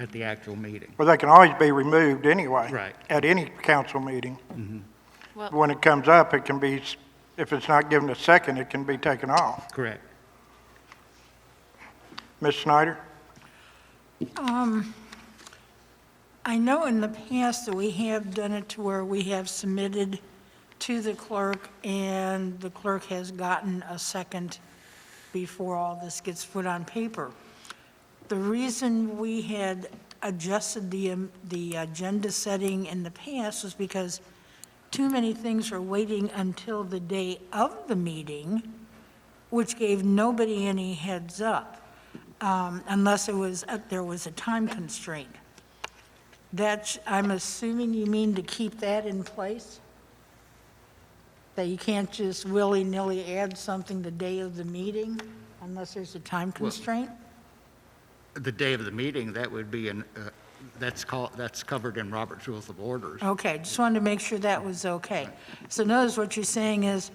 at the actual meeting. Well, they can always be removed anyway. Right. At any council meeting. Well, When it comes up, it can be, if it's not given a second, it can be taken off. Correct. Ms. Snyder? I know in the past that we have done it to where we have submitted to the clerk, and the clerk has gotten a second before all this gets put on paper. The reason we had adjusted the agenda setting in the past was because too many things were waiting until the day of the meeting, which gave nobody any heads up, unless there was a time constraint. I'm assuming you mean to keep that in place? That you can't just willy-nilly add something the day of the meeting unless there's a time constraint? The day of the meeting, that would be that's covered in Robert's Rules of Orders. Okay, just wanted to make sure that was okay. So notice what you're saying is,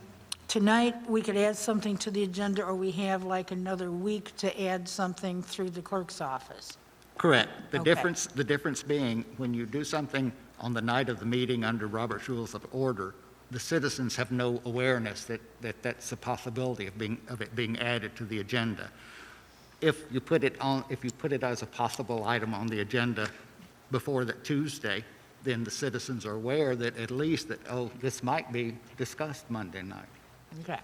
tonight, we could add something to the agenda, or we have like another week to add something through the clerk's office. Correct. The Okay. difference being, when you do something on the night of the meeting under Robert's Rules of Order, the citizens have no awareness that that's a possibility of it being added to the agenda. If you put it as a possible item on the agenda before that Tuesday, then the citizens are aware that at least that, oh, this might be discussed Monday night. Okay.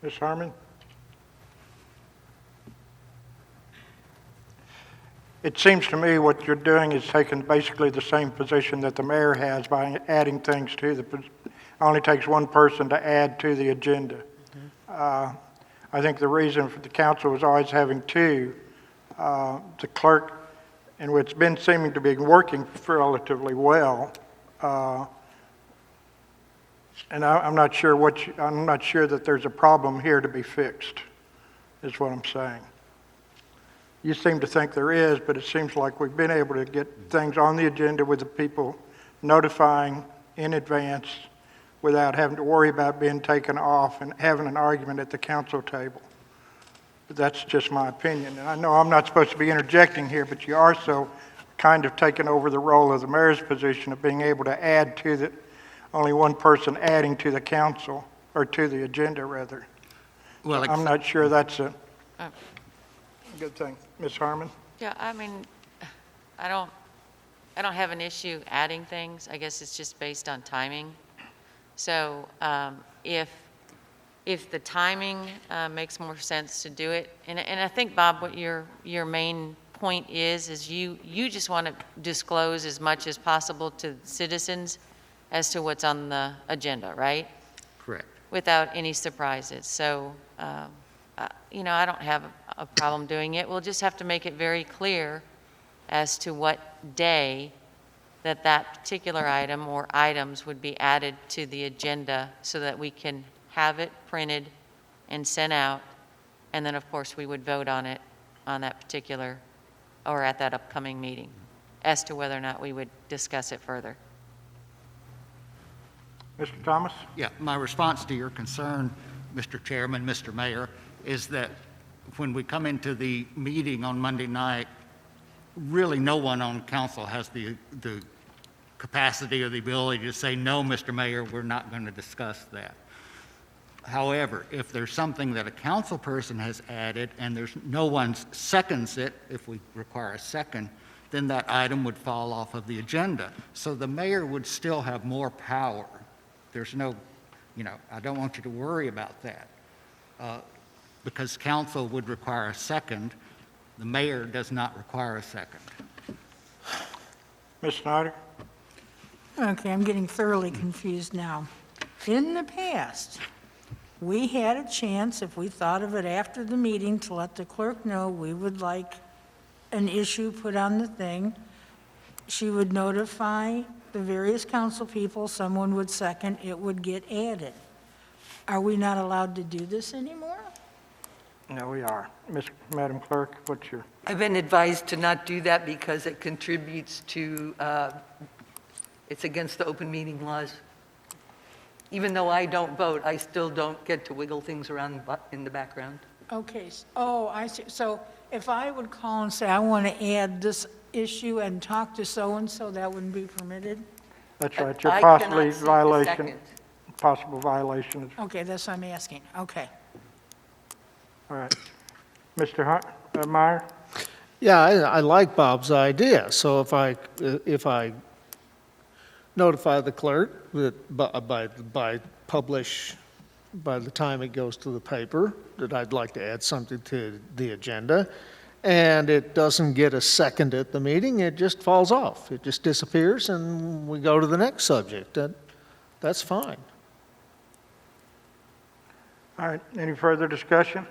Ms. Harmon? It seems to me what you're doing is taking basically the same position that the mayor has by adding things to only takes one person to add to the agenda. I think the reason for the council was always having two, the clerk, and it's been seeming to be working relatively well. And I'm not sure I'm not sure that there's a problem here to be fixed, is what I'm saying. You seem to think there is, but it seems like we've been able to get things on the agenda with the people notifying in advance without having to worry about being taken off and having an argument at the council table. But that's just my opinion. And I know I'm not supposed to be interjecting here, but you are so kind of taking over the role of the mayor's position of being able to add to only one person adding to the council, or to the agenda, rather. Well, I'm not sure that's a Oh. good thing. Ms. Harmon? yeah, I mean, I don't have an issue adding things. I guess it's just based on timing. So if the timing makes more sense to do it, and I think, Bob, what your main point is you just want to disclose as much as possible to citizens as to what's on the agenda, right? correct. Without any surprises. So, I don't have a problem doing it. We'll just have to make it very clear as to what day that particular item or items would be added to the agenda so that we can have it printed and sent out. And then, of course, we would vote on it on that particular, or at that upcoming meeting, as to whether or not we would discuss it further. Mr. Thomas? Yeah, my response to your concern, Mr. Chairman, Mr. Mayor, is that when we come into the meeting on Monday night, really no one on council has the capacity or the ability to say, no, Mr. Mayor, we're not going to discuss that. However, if there's something that a council person has added and there's no one seconds it, if we require a second, then that item would fall off of the agenda. So the mayor would still have more power. There's no, I don't want you to worry about that. Because council would require a second, the mayor does not require a second. Ms. Snyder? Okay, I'm getting thoroughly confused now. In the past, we had a chance, if we thought of it after the meeting, to let the clerk know we would like an issue put on the thing. She would notify the various council people, someone would second, it would get added. Are we not allowed to do this anymore? No, we are. Madam Clerk, what's your... I've been advised to not do that because it contributes to, it's against the open meeting laws. Even though I don't vote, I still don't get to wiggle things around in the background. Okay, oh, I see. So if I would call and say, I want to add this issue and talk to so-and-so, that wouldn't be permitted? That's right, you're I possibly cannot seek a violation, second. possible violation. Okay, that's what I'm asking. Okay. All right. Mr. Meyer? Yeah, I like Bob's idea. So if I notify the clerk that by publish, by the time it goes to the paper, that I'd like to add something to the agenda, and it doesn't get a second at the meeting, it just falls off. It just disappears, and we go to the next subject. That's fine. All right, any further discussion?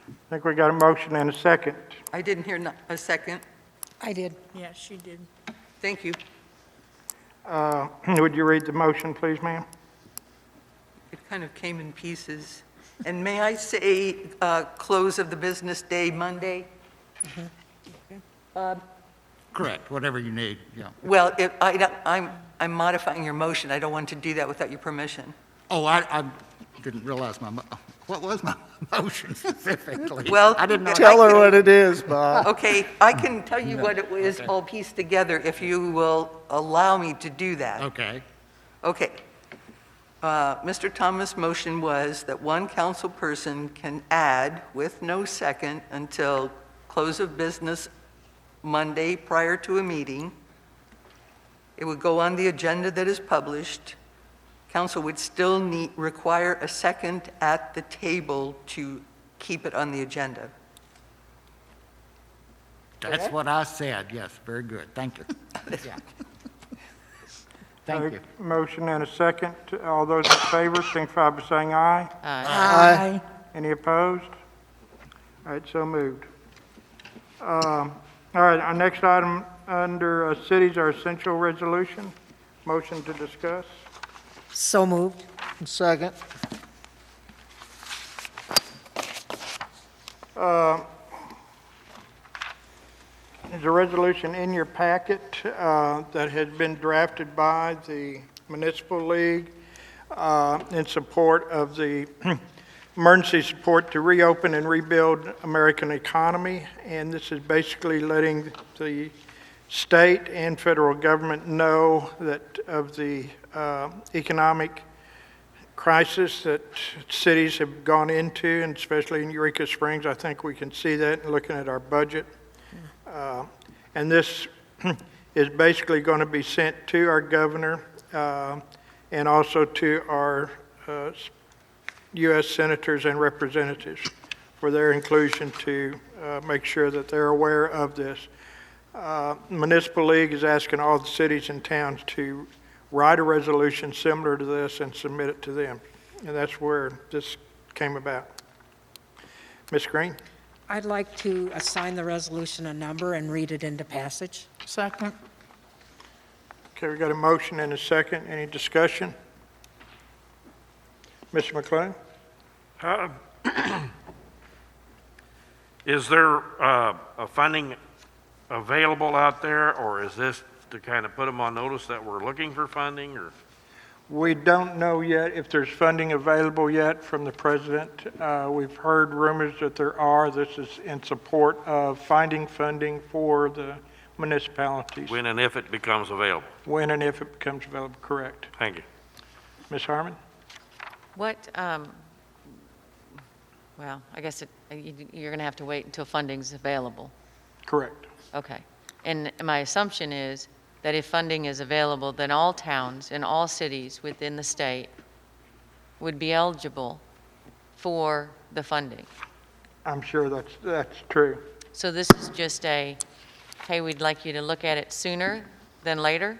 I think we got a motion and a second. I didn't hear a second. I did. Yeah, she did. Thank you. Would you read the motion, please, ma'am? It kind of came in pieces. And may I say, close of the business day, Monday? Correct, whatever you need, yeah. Well, I'm modifying your motion. I don't want to do that without your permission. Oh, I didn't realize what was my motion specifically? Well, I didn't know. Tell her what it is, Bob. Okay, I can tell you what it was all pieced together if you will allow me to do that. Okay, Okay. Mr. Thomas' motion was that one council person can add with no second until close of business Monday prior to a meeting. It would go on the agenda that is published. Council would still require a second at the table to keep it on the agenda. that's what I said, yes, very good, thank you. Yeah. Thank you. Motion and a second. All those in favor, signify by saying aye. Aye. Any opposed? All right, so moved. All right, our next item under cities, our essential resolution. Motion to discuss. So moved. Second. There's a resolution in your packet that has been drafted by the Municipal League in support of the emergency support to reopen and rebuild American economy. And this is basically letting the state and federal government know that of the economic crisis that cities have gone into, and especially in Eureka Springs. I think we can see that in looking at our budget. And this is basically going to be sent to our governor and also to our U.S. senators and representatives for their inclusion to make sure that they're aware of this. Municipal League is asking all the cities and towns to write a resolution similar to this and submit it to them. And that's where this came about. Ms. Green? I'd like to assign the resolution a number and read it into passage. Second. Okay, we got a motion and a second. Any discussion? Mr. McClellan? Is there a funding available out there, or is this to kind of put them on notice that we're looking for funding, or? We don't know yet if there's funding available yet from the president. We've heard rumors that there are. This is in support of finding funding for the municipalities. When and if it becomes available? When and if it becomes available, correct. Thank you. Ms. Harmon? What, well, I guess you're going to have to wait until funding's available. Correct. Okay. And my assumption is that if funding is available, then all towns and all cities within the state would be eligible for the funding. I'm sure that's true. So this is just hey, we'd like you to look at it sooner than later?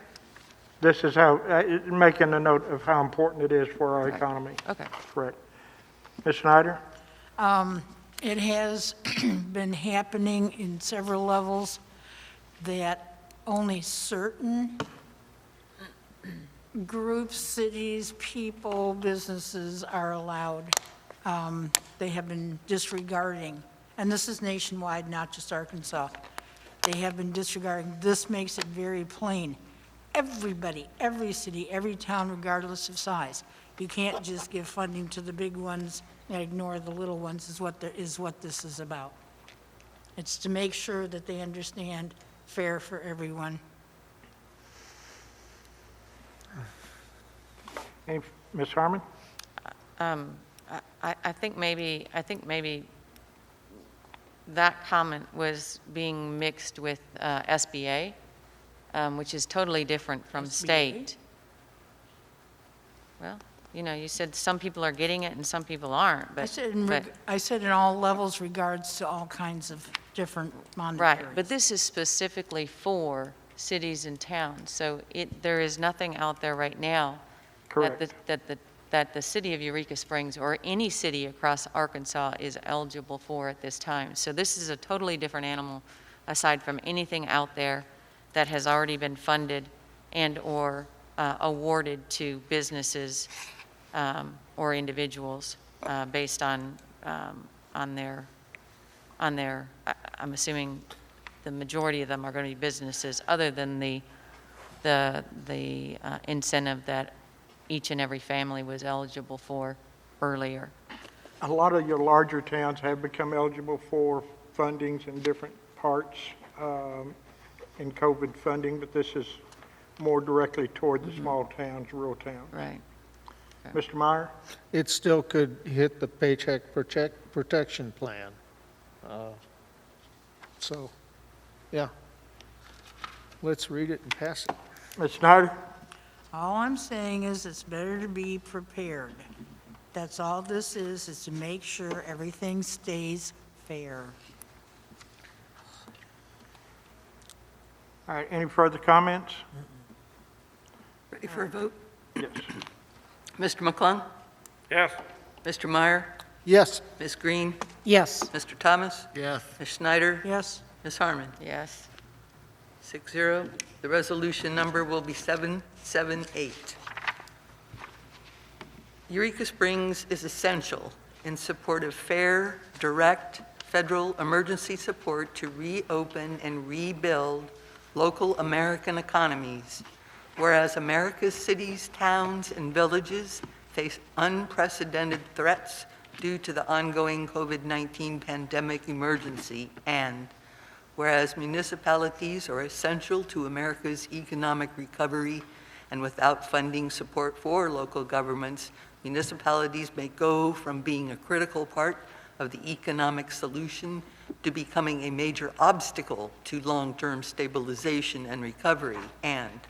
This is how, making a note of how important it is for our economy. Okay. Correct. Ms. Snyder? It has been happening in several levels that only certain groups, cities, people, businesses are allowed. They have been disregarding, and this is nationwide, not just Arkansas. They have been disregarding. This makes it very plain. Everybody, every city, every town, regardless of size, You can't just give funding to the big ones and ignore the little ones, is what this is about. It's to make sure that they understand fair for everyone. Ms. Harmon? I think maybe that comment was being mixed with SBA, which is totally different from SBA? state. Well, you know, you said some people are getting it and some people aren't, but. I said in all levels regards to all kinds of different monetaries. Right, but this is specifically for cities and towns, so there is nothing out there right now Correct. that the city of Eureka Springs or any city across Arkansas is eligible for at this time. So this is a totally different animal aside from anything out there that has already been funded and/or awarded to businesses or individuals based on their, I'm assuming the majority of them are going to be businesses, other than the incentive that each and every family was eligible for earlier. A lot of your larger towns have become eligible for fundings in different parts in COVID funding, but this is more directly toward the small towns, rural towns. Right. Mr. Meyer? It still could hit the Paycheck Protection Plan. So, yeah. Let's read it and pass it. Ms. Snyder? All I'm saying is it's better to be prepared. That's all this is to make sure everything stays fair. All right, any further comments? Ready for a vote? Yes. Mr. McClung? Yes. Mr. Meyer? Yes, Ms. Green? Yes. Mr. Thomas? Yes. Ms. Schneider? Yes? Ms. Harmon? Yes. 6-0. The resolution number will be 778. Eureka Springs is essential in support of fair, direct federal emergency support to reopen and rebuild local American economies, whereas America's cities, towns, and villages face unprecedented threats due to the ongoing COVID-19 pandemic emergency, and whereas municipalities are essential to America's economic recovery, and without funding support for local governments, municipalities may go from being a critical part of the economic solution to becoming a major obstacle to long-term stabilization and recovery. And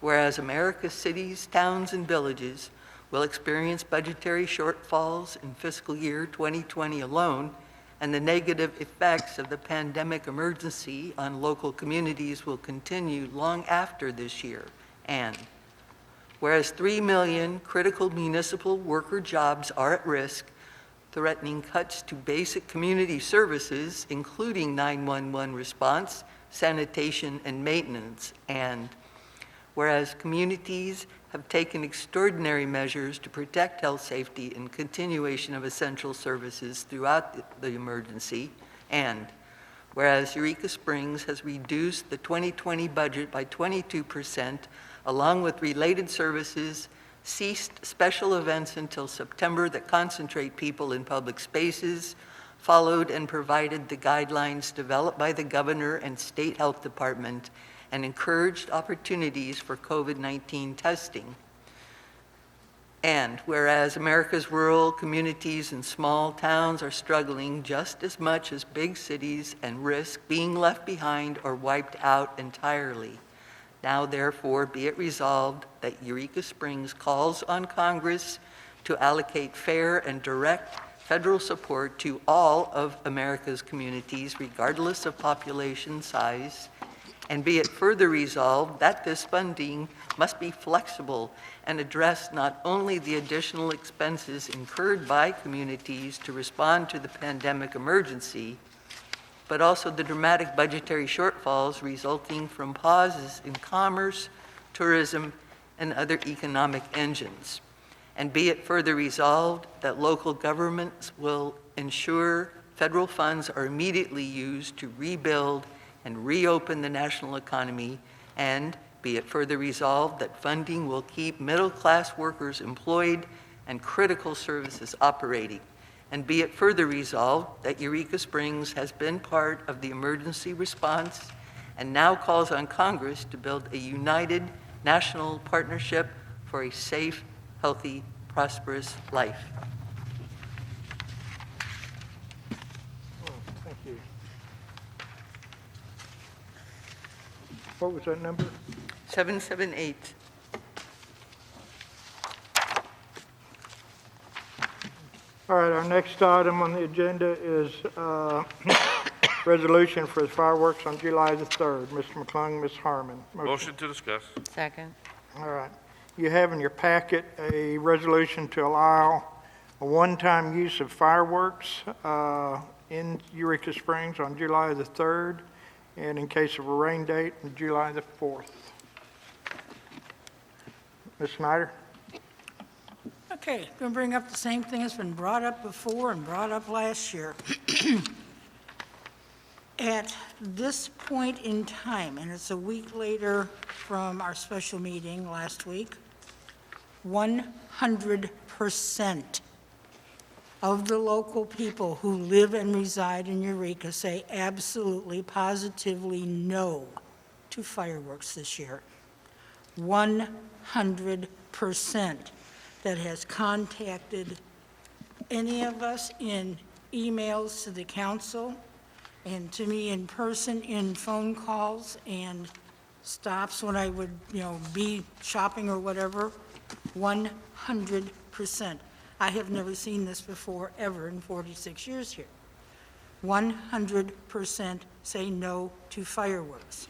whereas America's cities, towns, and villages will experience budgetary shortfalls in fiscal year 2020 alone, and the negative effects of the pandemic emergency on local communities will continue long after this year. And whereas 3 million critical municipal worker jobs are at risk, threatening cuts to basic community services, including 911 response, sanitation, and maintenance. And whereas communities have taken extraordinary measures to protect health, safety, and continuation of essential services throughout the emergency. And whereas Eureka Springs has reduced the 2020 budget by 22%, along with related services, ceased special events until September that concentrate people in public spaces, followed and provided the guidelines developed by the governor and state health department, and encouraged opportunities for COVID-19 testing. And whereas America's rural communities and small towns are struggling just as much as big cities and risk being left behind or wiped out entirely. Now therefore be it resolved that Eureka Springs calls on Congress to allocate fair and direct federal support to all of America's communities, regardless of population size, and be it further resolved that this funding must be flexible and address not only the additional expenses incurred by communities to respond to the pandemic emergency, but also the dramatic budgetary shortfalls resulting from pauses in commerce, tourism, and other economic engines. And be it further resolved that local governments will ensure federal funds are immediately used to rebuild and reopen the national economy, and Be it further resolved that funding will keep middle-class workers employed and critical services operating. And be it further resolved that Eureka Springs has been part of the emergency response and now calls on Congress to build a united national partnership for a safe, healthy, prosperous life. Thank you. What was that number? 778. All right, our next item on the agenda is resolution for the fireworks on July the 3rd. Mr. McClung, Ms. Harmon. Motion to discuss. Second. All right. You have in your packet a resolution to allow a one-time use of fireworks in Eureka Springs on July the 3rd, and in case of a rain date, on July the 4th. Ms. Snyder? Okay, going to bring up the same thing that's been brought up before and brought up last year. At this point in time, and it's a week later from our special meeting last week, 100% of the local people who live and reside in Eureka say absolutely, positively no to fireworks this year. 100% that has contacted any of us in emails to the council and to me in person in phone calls and stops when I would, be shopping or whatever, 100%. I have never seen this before, ever, in 46 years here. 100% say no to fireworks.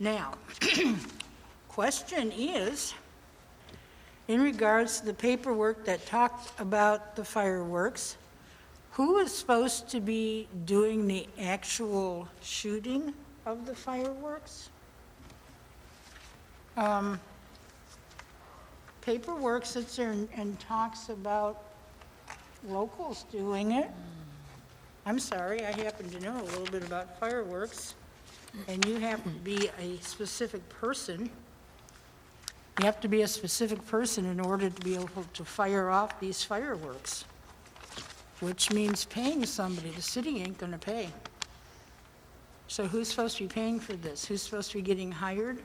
Now, question is, in regards to the paperwork that talked about the fireworks, who is supposed to be doing the actual shooting of the fireworks? Paperwork sits there and talks about locals doing it. I'm sorry, I happen to know a little bit about fireworks, and you happen to be a specific person. You have to be a specific person in order to be able to fire off these fireworks, which means paying somebody. The city ain't going to pay. So who's supposed to be paying for this? Who's supposed to be getting hired?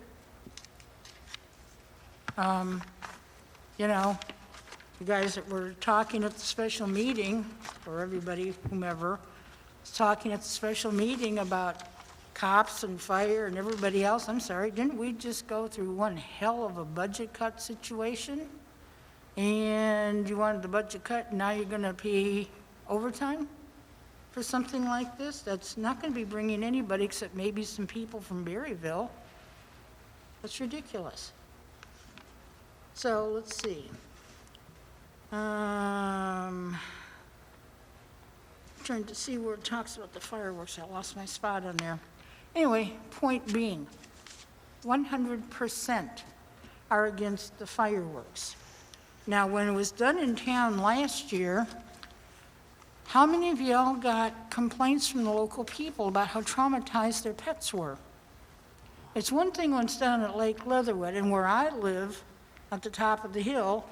You guys that were talking at the special meeting, or everybody, whomever, was talking at the special meeting about cops and fire and everybody else. I'm sorry, didn't we just go through one hell of a budget cut situation? And you wanted the budget cut, and now you're going to pay overtime for something like this? That's not going to be bringing anybody except maybe some people from Berryville. That's ridiculous. So, let's see. Trying to see where it talks about the fireworks. I lost my spot on there. Anyway, point being, 100% are against the fireworks. Now, when it was done in town last year, how many of y'all got complaints from the local people about how traumatized their pets were? It's one thing when it's down at Lake Leatherwood, and where I live, at the top of the hill,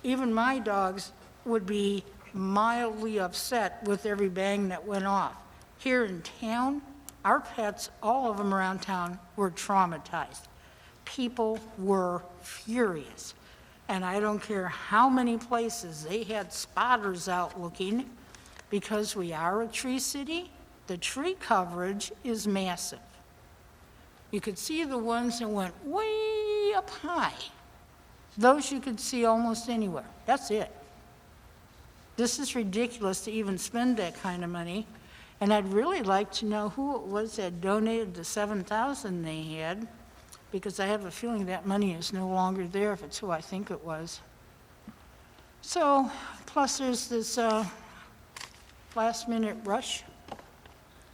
even my dogs would be mildly upset with every bang that went off. Here in town, our pets, all of them around town, were traumatized. People were furious. And I don't care how many places they had spotters out looking, because we are a tree city, the tree coverage is massive. You could see the ones that went way up high. Those you could see almost anywhere. That's it. This is ridiculous to even spend that kind of money. And I'd really like to know who it was that donated the $7,000 they had, because I have a feeling that money is no longer there if it's who I think it was. So, plus there's this last-minute rush.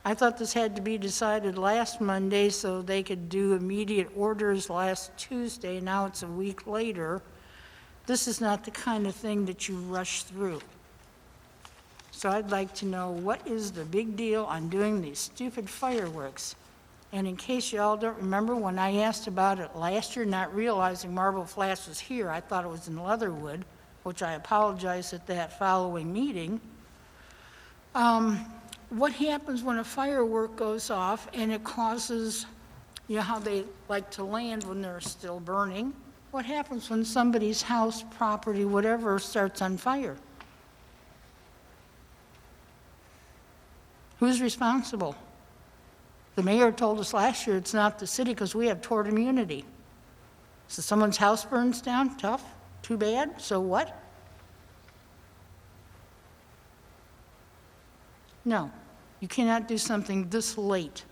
I thought this had to be decided last Monday so they could do immediate orders last Tuesday. Now it's a week later. This is not the kind of thing that you rush through. So I'd like to know, what is the big deal on doing these stupid fireworks And in case y'all don't remember, when I asked about it last year, not realizing Marble Flats was here, I thought it was in Leatherwood, which I apologized at that following meeting. What happens when a firework goes off and it causes, you know how they like to land when they're still burning? What happens when somebody's house, property, whatever, starts on fire? Who's responsible? The mayor told us last year it's not the city because we have tort immunity. So someone's house burns down, tough, too bad, so what? No, you cannot do something this late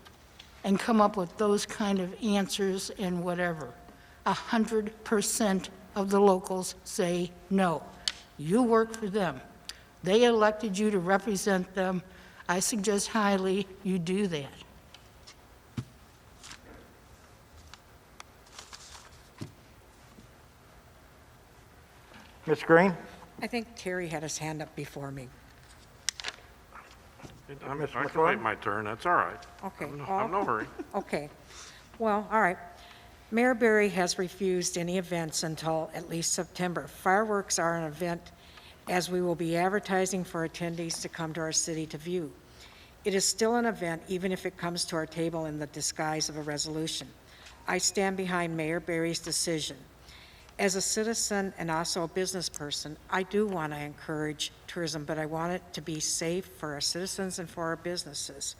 and come up with those kind of answers and whatever. 100% of the locals say no. You work for them. They elected you to represent them. I suggest highly you do that. Ms. Green? I think Terry had his hand up before me. I Mr. can McClung? wait my turn, that's all right. Okay. I'm no hurry. Okay. Well, all right. Mayor Berry has refused any events until at least September. Fireworks are an event, as we will be advertising for attendees to come to our city to view. It is still an event, even if it comes to our table in the disguise of a resolution. I stand behind Mayor Berry's decision. As a citizen and also a business person, I do want to encourage tourism, but I want it to be safe for our citizens and for our businesses.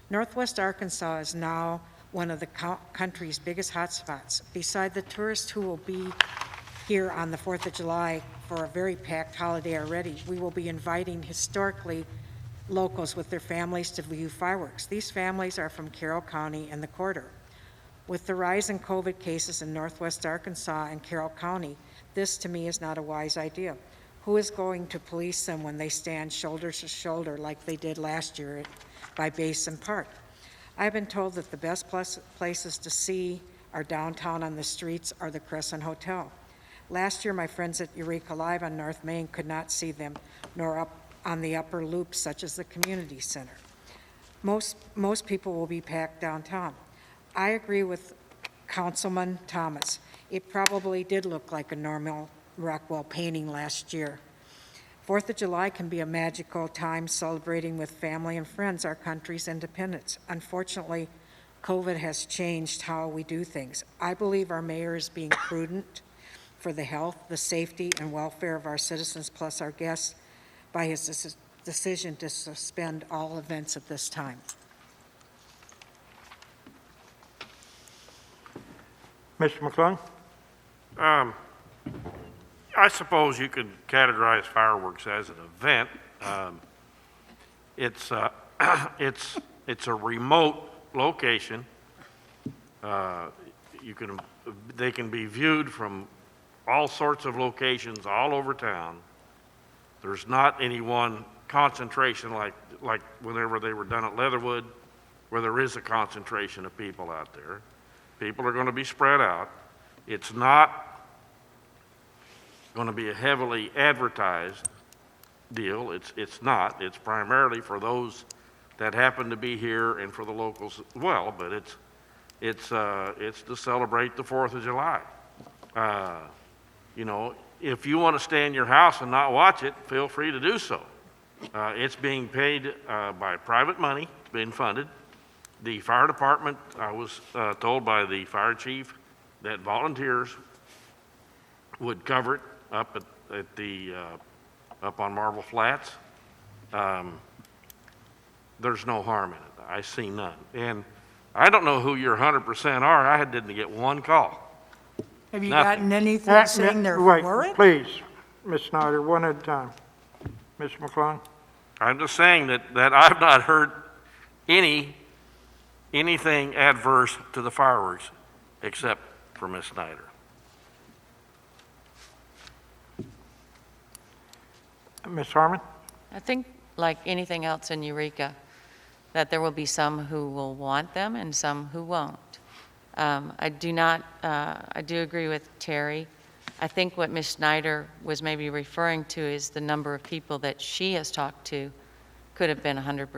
Northwest Arkansas is now one of the country's biggest hotspots. Beside the tourists who will be here on the 4th of July for a very packed holiday already, we will be inviting historically locals with their families to view fireworks. These families are from Carroll County and the Quarter. With the rise in COVID cases in Northwest Arkansas and Carroll County, this to me is not a wise idea. Who is going to police them when they stand shoulder to shoulder like they did last year by Basin Park? I've been told that the best places to see our downtown on the streets are the Crescent Hotel. Last year, my friends at Eureka Live on North Main could not see them, nor up on the upper loop, such as the community center. Most people will be packed downtown. I agree with Councilman Thomas. It probably did look like a normal Rockwell painting last year. 4th of July can be a magical time celebrating with family and friends our country's independence. Unfortunately, COVID has changed how we do things. I believe our mayor is being prudent for the health, the safety, and welfare of our citizens plus our guests by his decision to suspend all events at this time. Mr. McClung? I suppose you could categorize fireworks as an event. It's a remote location. They can be viewed from all sorts of locations all over town. There's not any one concentration like whenever they were done at Leatherwood, where there is a concentration of people out there. People are going to be spread out. It's not going to be a heavily advertised deal. It's not. It's primarily for those that happen to be here and for the locals as well, but it's to celebrate the 4th of July. If you want to stay in your house and not watch it, feel free to do so. It's being paid by private money. It's being funded. The fire department, I was told by the fire chief that volunteers would cover it up up on Marble Flats. There's no harm in it. I see none. And I don't know who your 100% are. I didn't get one call. Have you Nothing. gotten anything saying they're Wait, for it? please, Ms. Snyder, one at a time. Mr. McClung? I'm just saying that I've not heard anything adverse to the fireworks except for Ms. Snyder. Ms. Harmon? I think, like anything else in Eureka, that there will be some who will want them and some who won't. I do agree with Terry. I think what Ms. Snyder was maybe referring to is the number of people that she has talked to could have been 100%.